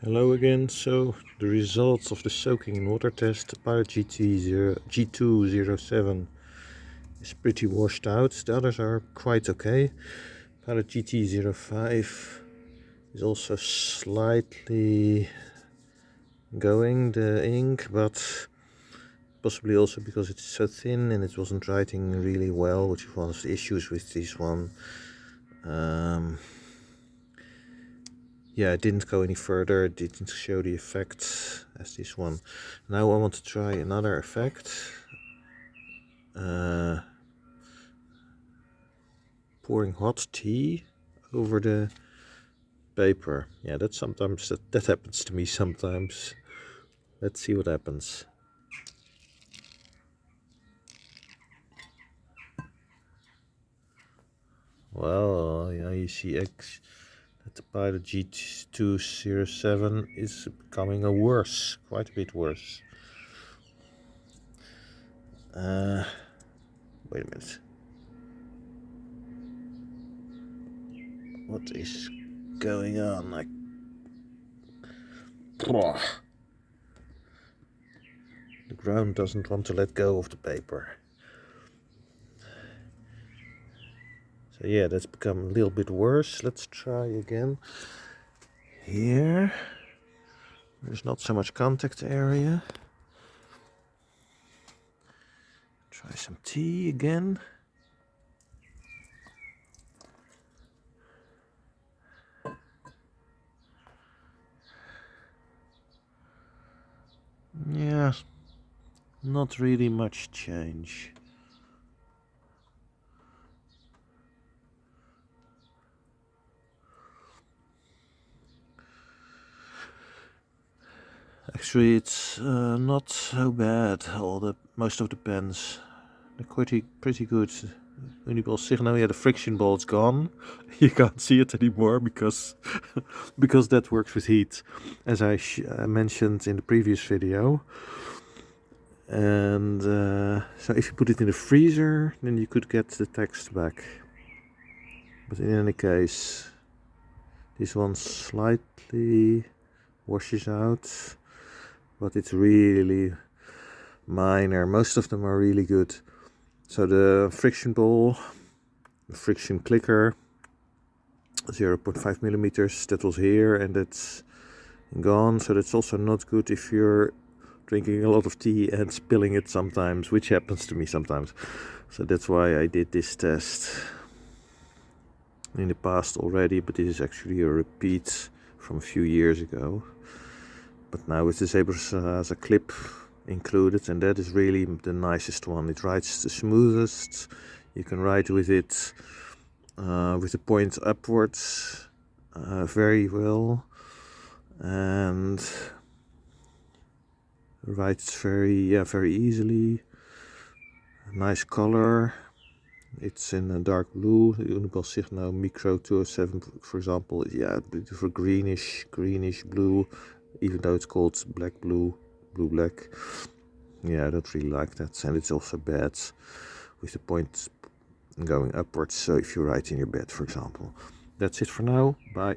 Hello again. So the results of the soaking in water test, Pilot G207 is pretty washed out. The others are quite okay. Pilot GT05 is also slightly going, the ink, but possibly also because it's so thin and it wasn't writing really well, which is one of the issues with this one. Yeah, it didn't go any further, it didn't show the effect as this one. Now I want to try another effect. Pouring hot tea over the paper. Yeah, that happens to me sometimes. Let's see what happens. Well, yeah, you see that the Pilot G207 is becoming quite a bit worse. Wait a minute. What is going on? The ground doesn't want to let go of the paper. So yeah, that's become a little bit worse. Let's try again. Here, there's not so much contact area. Try some tea again. Yeah, not really much change. Actually, it's not so bad. Most of the pens, they're pretty good. Uniball Signal, yeah, the friction ball's gone. You can't see it anymore because because that works with heat, as I mentioned in the previous video. And so if you put it in the freezer, then you could get the text back. But in any case, this one slightly washes out, but it's really minor. Most of them are really good. So the friction ball, the friction clicker, 0.5 millimeters, that was here and that's gone. So that's also not good if you're drinking a lot of tea and spilling it sometimes, which happens to me sometimes. So that's why I did this test in the past already, but this is actually a repeat from a few years ago. But now with the sarasa clip included, and that is really the nicest one. It writes the smoothest. You can write with it with the point upwards very well, and writes very easily. Nice color. It's in a dark blue. Uniball Signal Micro 207, for example. Yeah, beautiful greenish blue, even though it's called blue black. Yeah, I don't really like that, and it's also bad with the point going upwards. So if you write in your bed, for example. That's it for now. Bye.